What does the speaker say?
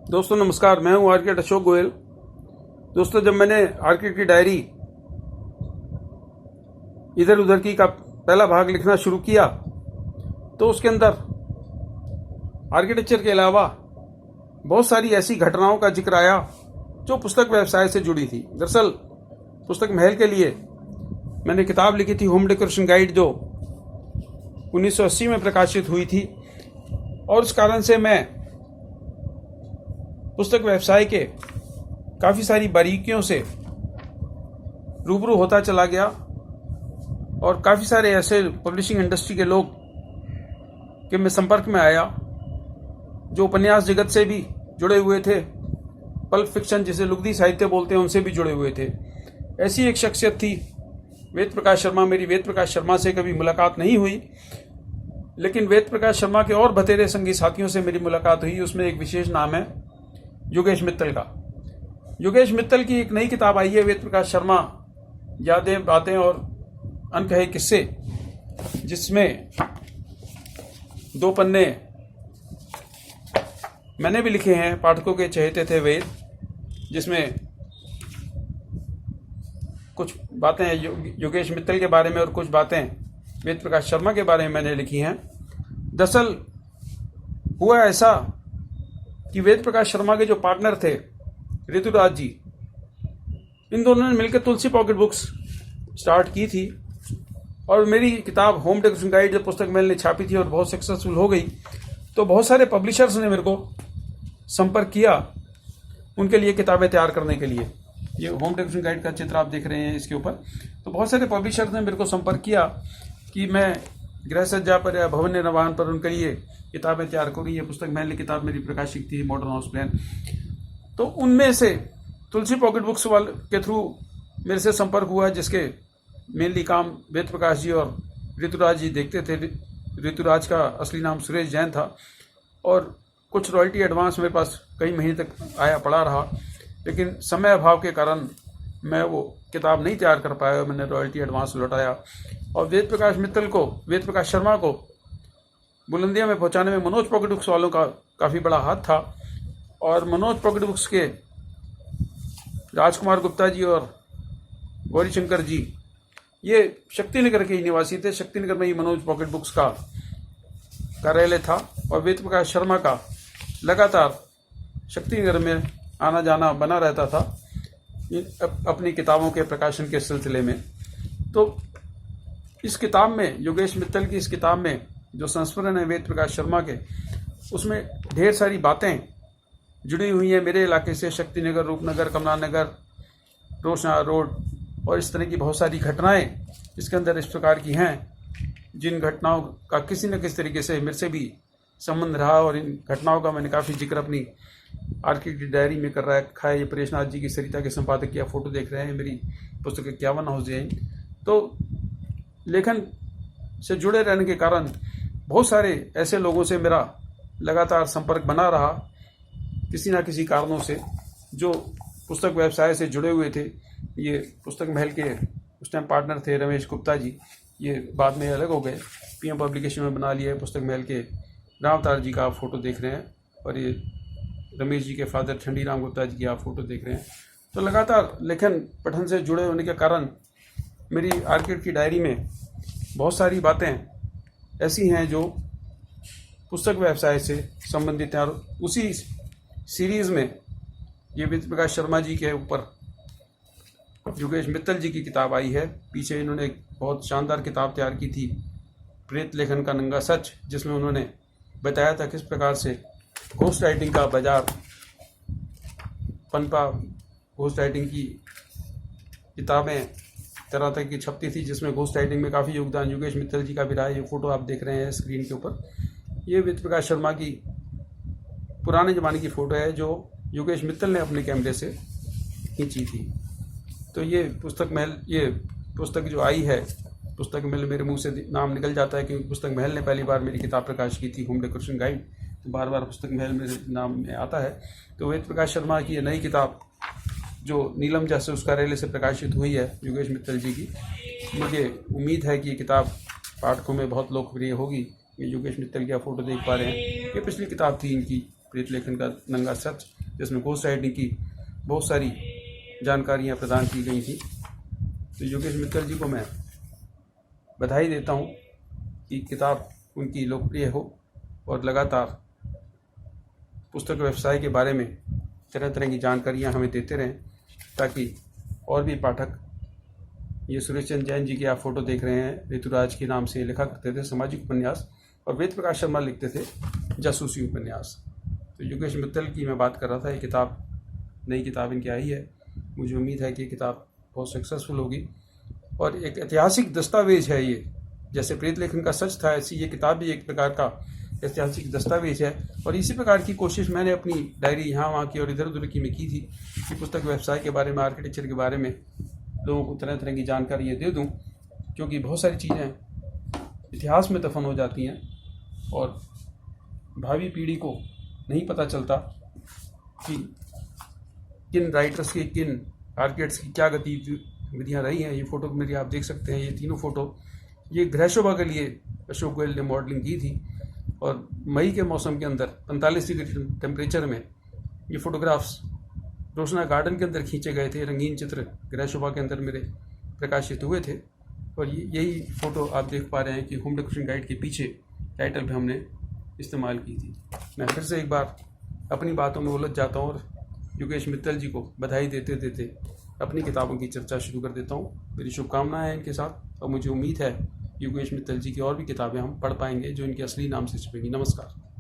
दोस्तों नमस्कार, मैं हूं आर्किटेक्ट अशोक गोयल। दोस्तों, जब मैंने आर्किटेक्ट की डायरी इधर उधर की का पहला भाग लिखना शुरू किया तो उसके अंदर आर्किटेक्चर के अलावा बहुत सारी ऐसी घटनाओं का जिक्र आया जो पुस्तक व्यवसाय से जुड़ी थी। दरअसल पुस्तक महल के लिए मैंने किताब लिखी थी, होम डेकोरेशन गाइड, जो 1980 में प्रकाशित हुई थी, और उस कारण से मैं पुस्तक व्यवसाय के काफ़ी सारी बारीकियों से रूबरू होता चला गया और काफ़ी सारे ऐसे पब्लिशिंग इंडस्ट्री के लोग के मैं संपर्क में आया जो उपन्यास जगत से भी जुड़े हुए थे, पल्प फिक्शन जिसे लुगदी साहित्य बोलते हैं उनसे भी जुड़े हुए थे। ऐसी एक शख्सियत थी वेद प्रकाश शर्मा। मेरी वेद प्रकाश शर्मा से कभी मुलाकात नहीं हुई, लेकिन वेद प्रकाश शर्मा के और बतेरे संगी साथियों से मेरी मुलाकात हुई। उसमें एक विशेष नाम है योगेश मित्तल का। योगेश मित्तल की एक नई किताब आई है, वेद प्रकाश शर्मा, यादें, बातें और अनकहे किस्से, जिसमें 2 पन्ने मैंने भी लिखे हैं, पाठकों के चहेते थे वेद, जिसमें कुछ बातें योगेश मित्तल के बारे में और कुछ बातें वेद प्रकाश शर्मा के बारे में मैंने लिखी हैं। दरअसल हुआ ऐसा कि वेद प्रकाश शर्मा के जो पार्टनर थे ऋतुराज जी, इन दोनों ने मिलकर तुलसी पॉकेट बुक्स स्टार्ट की थी, और मेरी किताब होम डेकोरेशन गाइड जब पुस्तक महल ने छापी थी और बहुत सक्सेसफुल हो गई, तो बहुत सारे पब्लिशर्स ने मेरे को संपर्क किया उनके लिए किताबें तैयार करने के लिए। ये होम डेकोरेशन गाइड का चित्र आप देख रहे हैं इसके ऊपर। तो बहुत सारे पब्लिशर्स ने मेरे को संपर्क किया कि मैं गृह सज्जा पर या भवन निर्माण पर उनके लिए किताबें तैयार करूँ। ये पुस्तक महल किताब मेरी प्रकाशित थी, मॉडर्न हाउस प्लान। तो उनमें से तुलसी पॉकेट बुक्स वाले के थ्रू मेरे से संपर्क हुआ, जिसके मेनली काम वेद प्रकाश जी और ऋतुराज जी देखते थे। ऋतुराज का असली नाम सुरेश जैन था, और कुछ रॉयल्टी एडवांस मेरे पास कई महीने तक आया पड़ा रहा, लेकिन समय अभाव के कारण मैं वो किताब नहीं तैयार कर पाया। मैंने रॉयल्टी एडवांस लौटाया, और वेद प्रकाश शर्मा को बुलंदिया में पहुंचाने में मनोज पॉकेट बुक्स वालों का काफ़ी बड़ा हाथ था। और मनोज पॉकेट बुक्स के राजकुमार गुप्ता जी और गौरी शंकर जी, ये शक्तिनगर के ही निवासी थे। शक्तिनगर में ही मनोज पॉकेट बुक्स का कार्यालय था, और वेद प्रकाश शर्मा का लगातार शक्तिनगर में आना जाना बना रहता था अपनी किताबों के प्रकाशन के सिलसिले में। तो इस किताब में, योगेश मित्तल की इस किताब में जो संस्मरण है वेद प्रकाश शर्मा के, उसमें ढेर सारी बातें जुड़ी हुई हैं मेरे इलाके से। शक्तिनगर, रूपनगर, कमलानगर, रोशना रोड, और इस तरह की बहुत सारी घटनाएं इसके अंदर इस प्रकार की हैं, जिन घटनाओं का किसी न किसी तरीके से मेरे से भी संबंध रहा, और इन घटनाओं का मैंने काफ़ी जिक्र अपनी आर्किटेक्ट की डायरी में कर रखा है। ये परेशनाथ जी की सरिता के संपादक की आप फोटो देख रहे हैं, मेरी पुस्तक 51 हाउस डिजाइन। तो लेखन से जुड़े रहने के कारण बहुत सारे ऐसे लोगों से मेरा लगातार संपर्क बना रहा, किसी ना किसी कारणों से, जो पुस्तक व्यवसाय से जुड़े हुए थे। ये पुस्तक महल के उस टाइम पार्टनर थे रमेश गुप्ता जी, ये बाद में अलग हो गए, पीएम पब्लिकेशन में बना लिया है। पुस्तक महल के रामतार जी का आप फोटो देख रहे हैं, और ये रमेश जी के फादर ठंडीराम गुप्ता जी की आप फोटो देख रहे हैं। तो लगातार लेखन पठन से जुड़े होने के कारण मेरी आर्किटेक्ट की डायरी में बहुत सारी बातें ऐसी हैं जो पुस्तक व्यवसाय से संबंधित हैं। और उसी सीरीज़ में ये वेद प्रकाश शर्मा जी के ऊपर योगेश मित्तल जी की किताब आई है। पीछे इन्होंने एक बहुत शानदार किताब तैयार की थी, प्रेत लेखन का नंगा सच, जिसमें उन्होंने बताया था किस प्रकार से घोस्ट राइटिंग का बाजार पनपा। घोस्ट राइटिंग की किताबें तरह तरह की छपती थी, जिसमें घोस्ट राइटिंग में काफ़ी योगदान योगेश मित्तल जी का भी रहा है। ये फोटो आप देख रहे हैं स्क्रीन के ऊपर, ये वेद प्रकाश शर्मा की पुराने ज़माने की फ़ोटो है जो योगेश मित्तल ने अपने कैमरे से खींची थी। तो ये पुस्तक महल, ये पुस्तक जो आई है, पुस्तक महल मेरे मुंह से नाम निकल जाता है क्योंकि पुस्तक महल ने पहली बार मेरी किताब प्रकाश की थी, होम डेकोरेशन गाइड। तो बार बार पुस्तक महल मेरे नाम में आता है। तो वेद प्रकाश शर्मा की ये नई किताब जो नीलम जासूस कार्यालय से प्रकाशित हुई है योगेश मित्तल जी की, मुझे उम्मीद है कि ये किताब पाठकों में बहुत लोकप्रिय होगी। ये योगेश मित्तल की आप फोटो देख पा रहे हैं, ये पिछली किताब थी इनकी प्रेत लेखन का नंगा सच, जिसमें घोस्ट राइटिंग की बहुत सारी जानकारियाँ प्रदान की गई थी। तो योगेश मित्तल जी को मैं बधाई देता हूँ कि किताब उनकी लोकप्रिय हो और लगातार पुस्तक व्यवसाय के बारे में तरह तरह की जानकारियाँ हमें देते रहें, ताकि और भी पाठक, ये सुरेश चंद्र जैन जी की आप फोटो देख रहे हैं, ऋतुराज के नाम से लिखा करते थे सामाजिक उपन्यास, और वेद प्रकाश शर्मा लिखते थे जासूसी उपन्यास। तो योगेश मित्तल की मैं बात कर रहा था। ये किताब, नई किताब इनकी आई है। मुझे उम्मीद है कि ये किताब बहुत सक्सेसफुल होगी और एक ऐतिहासिक दस्तावेज है ये। जैसे प्रेत लेखन का सच था, ऐसी ये किताब भी एक प्रकार का ऐतिहासिक दस्तावेज है। और इसी प्रकार की कोशिश मैंने अपनी डायरी यहाँ वहाँ की और इधर उधर की में की थी कि पुस्तक व्यवसाय के बारे में, आर्किटेक्चर के बारे में लोगों को तरह तरह की जानकारी दे दूँ, क्योंकि बहुत सारी चीज़ें इतिहास में दफन हो जाती हैं और भावी पीढ़ी को नहीं पता चलता कि किन राइटर्स की, किन आर्किटेक्ट्स की क्या गतिविधियाँ रही हैं। ये फ़ोटो मेरी आप देख सकते हैं, ये तीनों फ़ोटो ये गृह शोभा के लिए अशोक गोयल ने मॉडलिंग की थी और मई के मौसम के अंदर 45 डिग्री टेम्परेचर में ये फ़ोटोग्राफ्स रोशना गार्डन के अंदर खींचे गए थे। रंगीन चित्र गृह शोभा के अंदर मेरे प्रकाशित हुए थे और यही फ़ोटो आप देख पा रहे हैं कि होम डेकोरेशन गाइड के पीछे टाइटल भी हमने इस्तेमाल की थी। मैं फिर से एक बार अपनी बातों में उलझ जाता हूँ और योगेश मित्तल जी को बधाई देते देते अपनी किताबों की चर्चा शुरू कर देता हूँ। मेरी शुभकामनाएं हैं इनके साथ और मुझे उम्मीद है योगेश मित्तल जी की और भी किताबें हम पढ़ पाएंगे जो इनके असली नाम से छपेंगी। नमस्कार।